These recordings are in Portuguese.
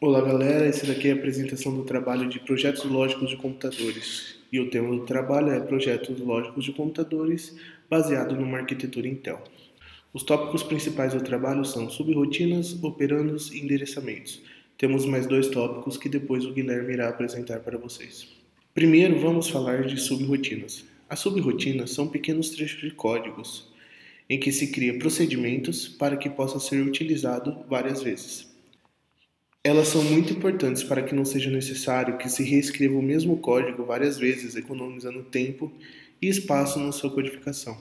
Olá galera, esse daqui é a apresentação do trabalho de projetos lógicos de computadores. E o tema do trabalho é projetos lógicos de computadores baseado numa arquitetura Intel. Os tópicos principais do trabalho são subrrotinas, operandos e endereçamentos. Temos mais dois tópicos que depois o Guilherme irá apresentar para vocês. Primeiro vamos falar de subrrotinas. As subrrotinas são pequenos trechos de códigos em que se cria procedimentos para que possa ser utilizado várias vezes. Elas são muito importantes para que não seja necessário que se reescreva o mesmo código várias vezes, economizando tempo e espaço na sua codificação.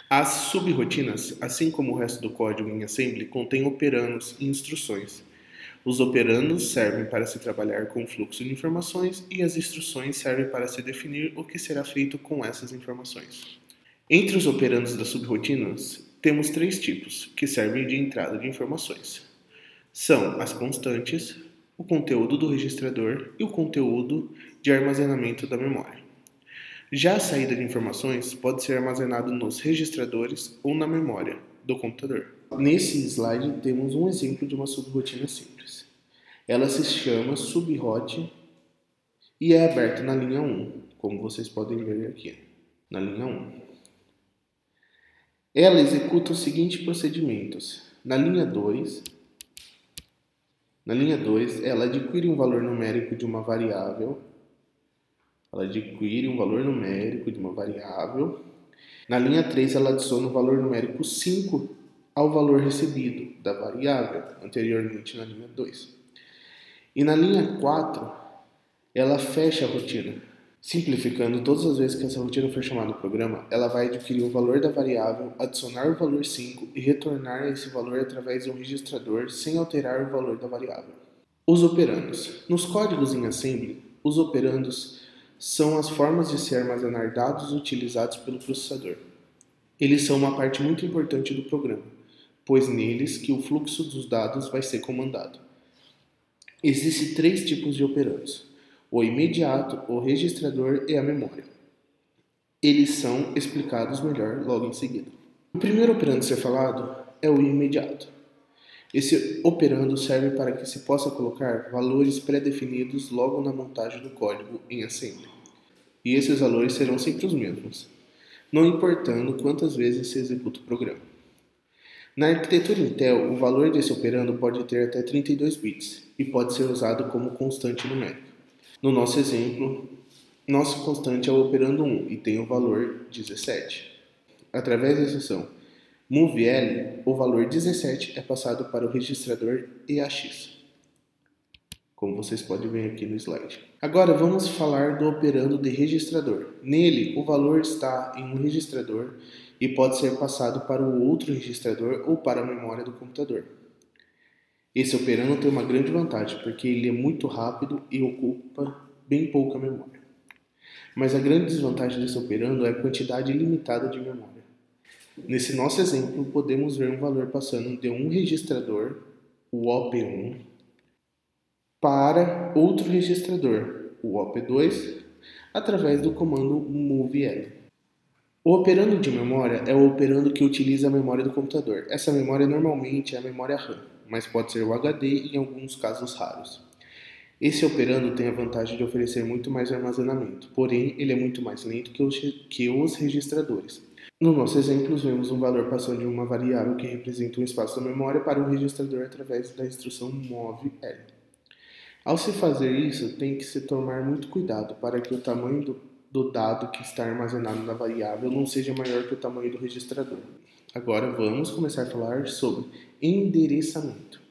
As subrrotinas, assim como o resto do código em assembly, contêm operandos e instruções. Os operandos servem para se trabalhar com o fluxo de informações e as instruções servem para se definir o que será feito com essas informações. Entre os operandos das subrrotinas, temos três tipos, que servem de entrada de informações. São as constantes, o conteúdo do registrador e o conteúdo de armazenamento da memória. Já a saída de informações pode ser armazenado nos registradores ou na memória do computador. Nesse slide temos um exemplo de uma subrrotina simples. Ela se chama subrot e é aberta na linha 1, como vocês podem ver aqui, na linha 1. Ela executa os seguintes procedimentos. Na linha 2, ela adquire um valor numérico de uma variável. Na linha 3, ela adiciona o valor numérico 5 ao valor recebido da variável, anteriormente na linha 2. E na linha 4, ela fecha a rotina. Simplificando, todas as vezes que essa rotina for chamada no programa, ela vai adquirir o valor da variável, adicionar o valor 5 e retornar esse valor através de um registrador sem alterar o valor da variável. Os operandos. Nos códigos em assembly, os operandos são as formas de se armazenar dados utilizados pelo processador. Eles são uma parte muito importante do programa, pois neles que o fluxo dos dados vai ser comandado. Existem três tipos de operandos: o imediato, o registrador e a memória. Eles são explicados melhor logo em seguida. O primeiro operando a ser falado é o imediato. Esse operando serve para que se possa colocar valores pré-definidos logo na montagem do código em assembly. E esses valores serão sempre os mesmos, não importando quantas vezes se executa o programa. Na arquitetura Intel, o valor desse operando pode ter até 32 bits e pode ser usado como constante numérica. No nosso exemplo, nosso constante é o operando 1 e tem o valor 17. Através da instrução MOVL, o valor 17 é passado para o registrador EAX, como vocês podem ver aqui no slide. Agora vamos falar do operando de registrador. Nele, o valor está em um registrador e pode ser passado para o outro registrador ou para a memória do computador. Esse operando tem uma grande vantagem, porque ele é muito rápido e ocupa bem pouca memória. Mas a grande desvantagem desse operando é a quantidade limitada de memória. Nesse nosso exemplo, podemos ver um valor passando de um registrador, o OP1, para outro registrador, o OP2, através do comando MOVL. O operando de memória é o operando que utiliza a memória do computador. Essa memória normalmente é a memória RAM, mas pode ser o HD em alguns casos raros. Esse operando tem a vantagem de oferecer muito mais armazenamento, porém ele é muito mais lento que os registradores. No nosso exemplo, vemos um valor passando de uma variável que representa um espaço da memória para um registrador através da instrução MOVL. Ao se fazer isso, tem que se tomar muito cuidado para que o tamanho do dado que está armazenado na variável não seja maior que o tamanho do registrador. Agora vamos começar a falar sobre endereçamento.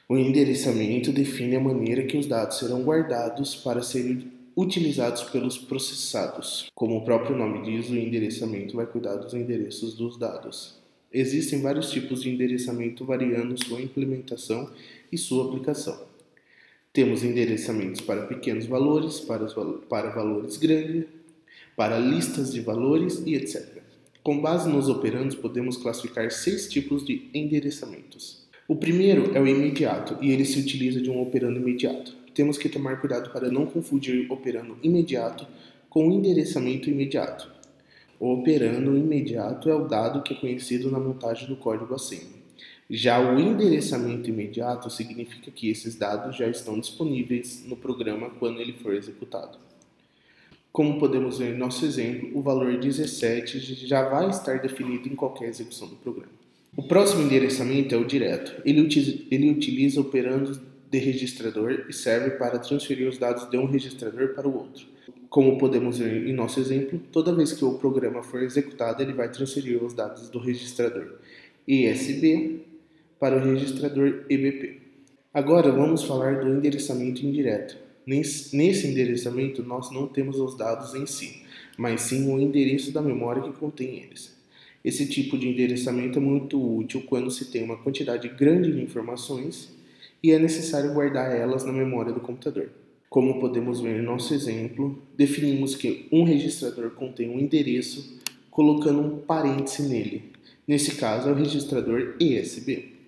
O endereçamento define a maneira que os dados serão guardados para serem utilizados pelos processados. Como o próprio nome diz, o endereçamento vai cuidar dos endereços dos dados. Existem vários tipos de endereçamento variando sua implementação e sua aplicação. Temos endereçamentos para pequenos valores, para valores grandes, para listas de valores e etc. Com base nos operandos, podemos classificar 6 tipos de endereçamentos. O primeiro é o imediato, e ele se utiliza de um operando imediato. Temos que tomar cuidado para não confundir o operando imediato com o endereçamento imediato. O operando imediato é o dado que é conhecido na montagem do código assembly. Já o endereçamento imediato significa que esses dados já estão disponíveis no programa quando ele for executado. Como podemos ver em nosso exemplo, o valor 17 já vai estar definido em qualquer execução do programa. O próximo endereçamento é o direto. Ele utiliza operandos de registrador e serve para transferir os dados de um registrador para o outro. Como podemos ver em nosso exemplo, toda vez que o programa for executado, ele vai transferir os dados do registrador ESB para o registrador EBP. Agora vamos falar do endereçamento indireto. Nesse endereçamento nós não temos os dados em si, mas sim o endereço da memória que contém eles. Esse tipo de endereçamento é muito útil quando se tem uma quantidade grande de informações e é necessário guardar elas na memória do computador. Como podemos ver em nosso exemplo, definimos que um registrador contém um endereço colocando um parêntese nele. Nesse caso é o registrador ESB.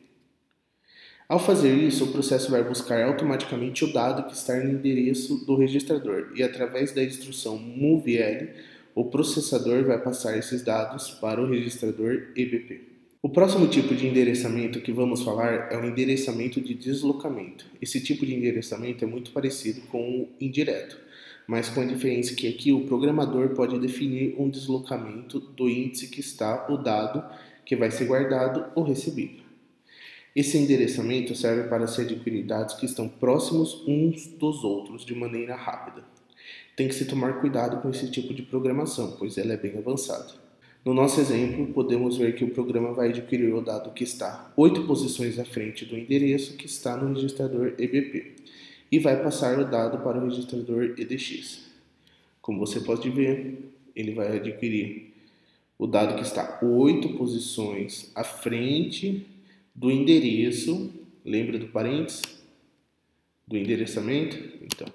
Ao fazer isso, o processo vai buscar automaticamente o dado que está no endereço do registrador e, através da instrução MOVL, o processador vai passar esses dados para o registrador EBP. O próximo tipo de endereçamento que vamos falar é o endereçamento de deslocamento. Esse tipo de endereçamento é muito parecido com o indireto, mas com a diferença que aqui o programador pode definir um deslocamento do índice que está o dado que vai ser guardado ou recebido. Esse endereçamento serve para se adquirir dados que estão próximos uns dos outros de maneira rápida. Tem que se tomar cuidado com esse tipo de programação, pois ela é bem avançada. No nosso exemplo, podemos ver que o programa vai adquirir o dado que está 8 posições à frente do endereço que está no registrador EBP e vai passar o dado para o registrador EDX. Como você pode ver, ele vai adquirir o dado que está 8 posições à frente do endereço, lembra do parênteses? Do endereçamento? Então,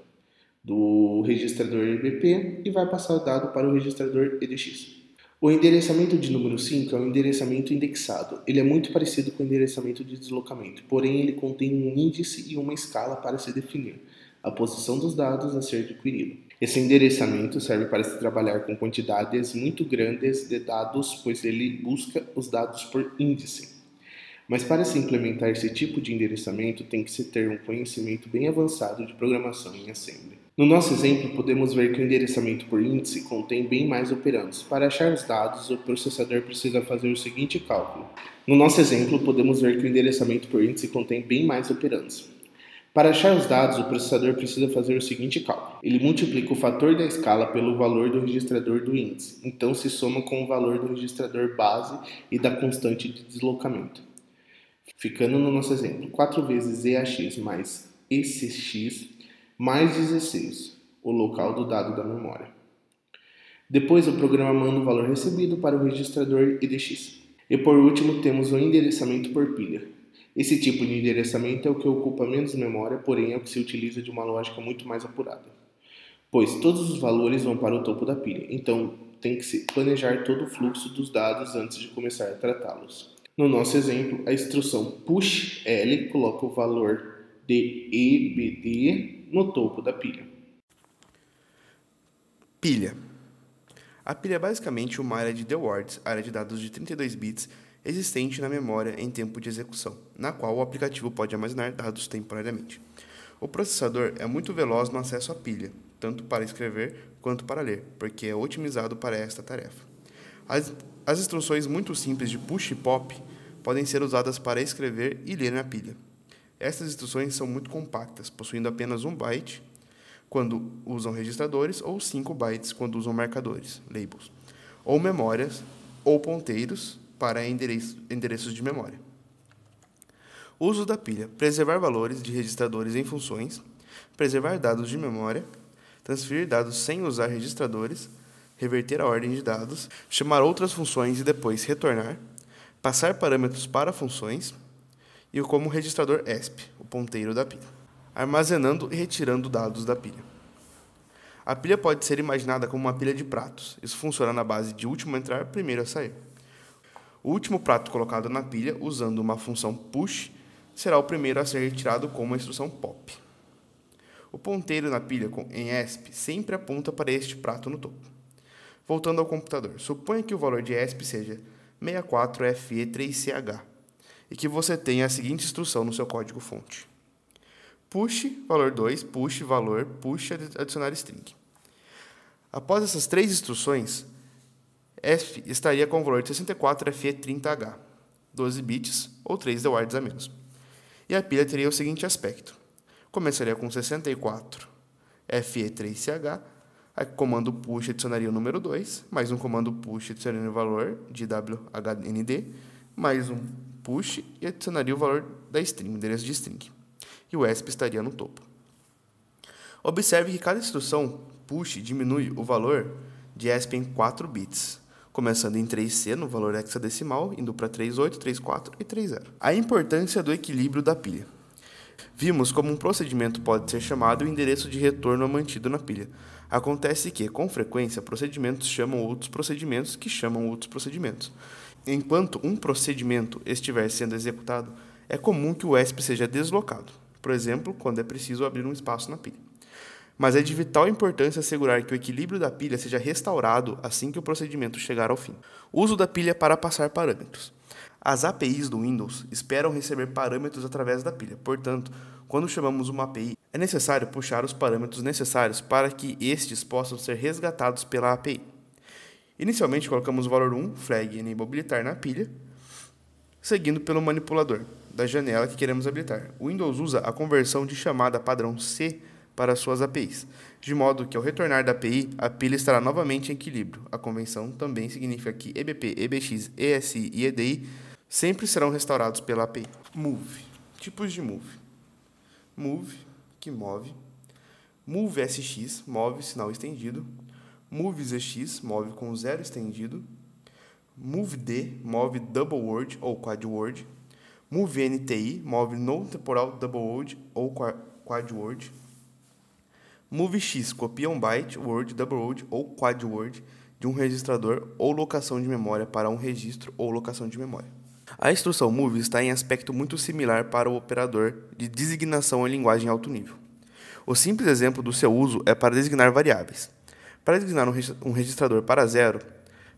do registrador EBP e vai passar o dado para o registrador EDX. O endereçamento de número 5 é um endereçamento indexado. Ele é muito parecido com o endereçamento de deslocamento, porém ele contém um índice e uma escala para se definir a posição dos dados a ser adquirido. Esse endereçamento serve para se trabalhar com quantidades muito grandes de dados, pois ele busca os dados por índice. Mas para se implementar esse tipo de endereçamento, tem que se ter um conhecimento bem avançado de programação em Assembly. No nosso exemplo, podemos ver que o endereçamento por índice contém bem mais operandos. Para achar os dados, o processador precisa fazer o seguinte cálculo. No nosso exemplo, podemos ver que o endereçamento por índice contém bem mais operandos. Para achar os dados, o processador precisa fazer o seguinte cálculo. Ele multiplica o fator da escala pelo valor do registrador do índice, então se soma com o valor do registrador base e da constante de deslocamento. Ficando no nosso exemplo, 4 vezes EAX mais ECX mais 16, o local do dado da memória. Depois o programa manda o valor recebido para o registrador EDX. E por último temos o endereçamento por pilha. Esse tipo de endereçamento é o que ocupa menos memória, porém é o que se utiliza de uma lógica muito mais apurada, pois todos os valores vão para o topo da pilha, então tem que se planejar todo o fluxo dos dados antes de começar a tratá-los. No nosso exemplo, a instrução pushL coloca o valor de EBD no topo da pilha. Pilha. A pilha é basicamente uma área de DWORDS, área de dados de 32 bits, existente na memória em tempo de execução, na qual o aplicativo pode armazenar dados temporariamente. O processador é muito veloz no acesso à pilha, tanto para escrever quanto para ler, porque é otimizado para esta tarefa. As instruções muito simples de push e pop podem ser usadas para escrever e ler na pilha. Estas instruções são muito compactas, possuindo apenas 1 byte quando usam registradores ou 5 bytes quando usam marcadores, labels, ou memórias ou ponteiros para endereços de memória. Uso da pilha: preservar valores de registradores em funções, preservar dados de memória, transferir dados sem usar registradores, reverter a ordem de dados, chamar outras funções e depois retornar, passar parâmetros para funções e como registrador ESP, o ponteiro da pilha, armazenando e retirando dados da pilha. A pilha pode ser imaginada como uma pilha de pratos. Isso funciona na base de último a entrar, primeiro a sair. O último prato colocado na pilha, usando uma função push, será o primeiro a ser retirado com uma instrução pop. O ponteiro na pilha em ESP sempre aponta para este prato no topo. Voltando ao computador, suponha que o valor de ESP seja 64FE3CH. e que você tenha a seguinte instrução no seu código-fonte. Push, valor 2, push, valor, push, adicionar string. Após essas 3 instruções, F estaria com o valor de 64 FE30H, 12 bits ou 3 DWARDs a menos. E a pilha teria o seguinte aspecto. Começaria com 64 FE3CH, aí o comando push adicionaria o número 2, mais um comando push adicionaria o valor de WHND, mais um push e adicionaria o valor da string, o endereço de string. E o ESP estaria no topo. Observe que cada instrução push diminui o valor de ESP em 4 bits, começando em 3C no valor hexadecimal, indo para 38, 34 e 30. A importância do equilíbrio da pilha. Vimos como um procedimento pode ser chamado e o endereço de retorno é mantido na pilha. Acontece que, com frequência, procedimentos chamam outros procedimentos que chamam outros procedimentos. Enquanto um procedimento estiver sendo executado, é comum que o ESP seja deslocado, por exemplo, quando é preciso abrir um espaço na pilha. Mas é de vital importância assegurar que o equilíbrio da pilha seja restaurado assim que o procedimento chegar ao fim. Uso da pilha para passar parâmetros. As APIs do Windows esperam receber parâmetros através da pilha. Portanto, quando chamamos uma API, é necessário puxar os parâmetros necessários para que estes possam ser resgatados pela API. Inicialmente, colocamos o valor 1, flag enable habilitar na pilha, seguindo pelo manipulador da janela que queremos habilitar. O Windows usa a conversão de chamada padrão C para suas APIs, de modo que ao retornar da API, a pilha estará novamente em equilíbrio. A convenção também significa que EBP, EBX, ESI e EDI sempre serão restaurados pela API. Move. Tipos de move. Move, que move. Move SX, move sinal estendido. Move ZX, move com zero estendido. Move D, move double word ou quad word. Move NTI, move não temporal double word ou quad word. Move X, copia um byte, word, double word ou quad word de um registrador ou locação de memória para um registro ou locação de memória. A instrução move está em aspecto muito similar para o operador de designação em linguagem alto nível. O simples exemplo do seu uso é para designar variáveis. Para designar um registrador para zero,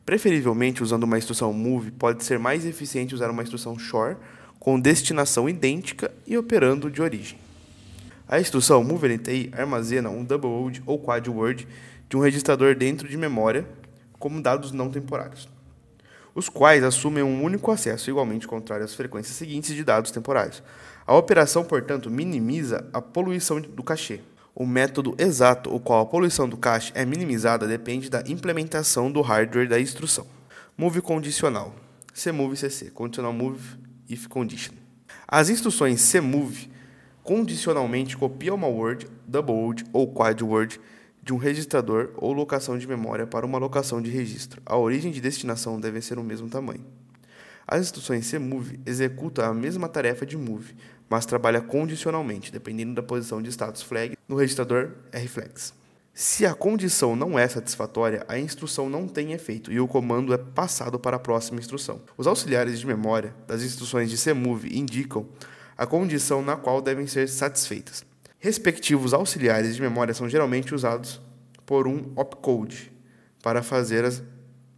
preferivelmente usando uma instrução move, pode ser mais eficiente usar uma instrução shor com destinação idêntica e operando de origem. A instrução moveNTI armazena um double word ou quad word de um registrador dentro de memória como dados não temporários, os quais assumem um único acesso, igualmente contrário às frequências seguintes de dados temporários. A operação, portanto, minimiza a poluição do cachê. O método exato o qual a poluição do cache é minimizada depende da implementação do hardware da instrução. Move condicional. Cmove CC. Conditional move if condition. As instruções cmove condicionalmente copiam uma word, double word ou quad word de um registrador ou locação de memória para uma locação de registro. A origem e destinação devem ser o mesmo tamanho. As instruções cmove executam a mesma tarefa de move, mas trabalha condicionalmente, dependendo da posição de status flag no registrador rflags. Se a condição não é satisfatória, a instrução não tem efeito e o comando é passado para a próxima instrução. Os auxiliares de memória das instruções de cmove indicam a condição na qual devem ser satisfeitas. Respectivos auxiliares de memória são geralmente usados por um opcode para fazer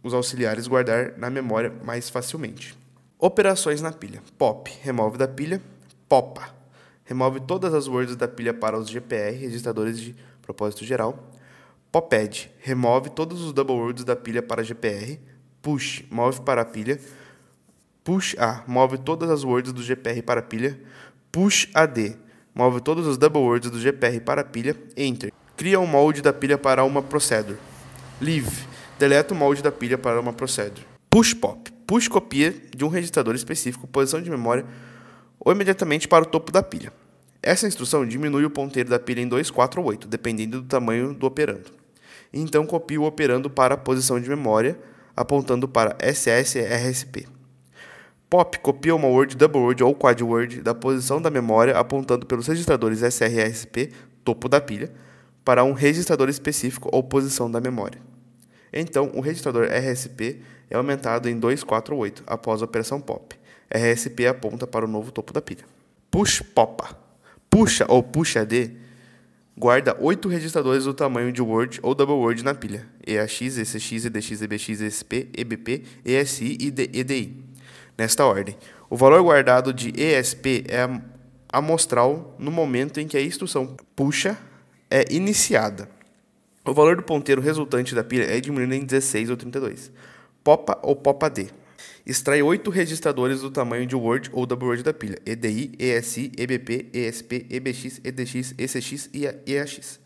os auxiliares guardar na memória mais facilmente. Operações na pilha. Pop, remove da pilha. Popa, remove todas as words da pilha para os GPR, registradores de propósito geral. Poped, remove todos os double words da pilha para GPR. Push, move para a pilha. Push A, move todas as words do GPR para a pilha. Push AD, move todos os double words do GPR para a pilha. Enter, cria um molde da pilha para uma procedure. Leave, deleta o molde da pilha para uma procedure. Push Pop, push copia de um registrador específico, posição de memória ou imediatamente para o topo da pilha. Essa instrução diminui o ponteiro da pilha em 2, 4 ou 8, dependendo do tamanho do operando. Então copia o operando para a posição de memória, apontando para SSRSP. Pop copia uma word, double word ou quad word da posição da memória, apontando pelos registradores SRSP, topo da pilha, para um registrador específico ou posição da memória. Então, o registrador RSP é aumentado em 2, 4 ou 8, após a operação pop. RSP aponta para o novo topo da pilha. Push Popa. Puxa ou push AD guarda 8 registradores do tamanho de word ou double word na pilha. EAX, ECX, EDX, EBX, ESP, EBP, ESI e EDI. Nesta ordem, O valor guardado de ESP é amostral no momento em que a instrução puxa é iniciada. O valor do ponteiro resultante da pilha é diminuído em 16 ou 32. Popa ou Popa D. Extrai 8 registradores do tamanho de Word ou Word da pilha: EDI, ESI, EBP, ESP, EBX, EDX, ECX e EAX.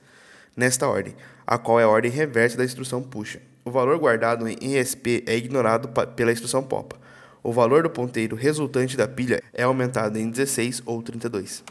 Nesta ordem, a qual é a ordem reversa da instrução puxa. O valor guardado em ESP é ignorado pela instrução Popa. O valor do ponteiro resultante da pilha é aumentado em 16 ou 32.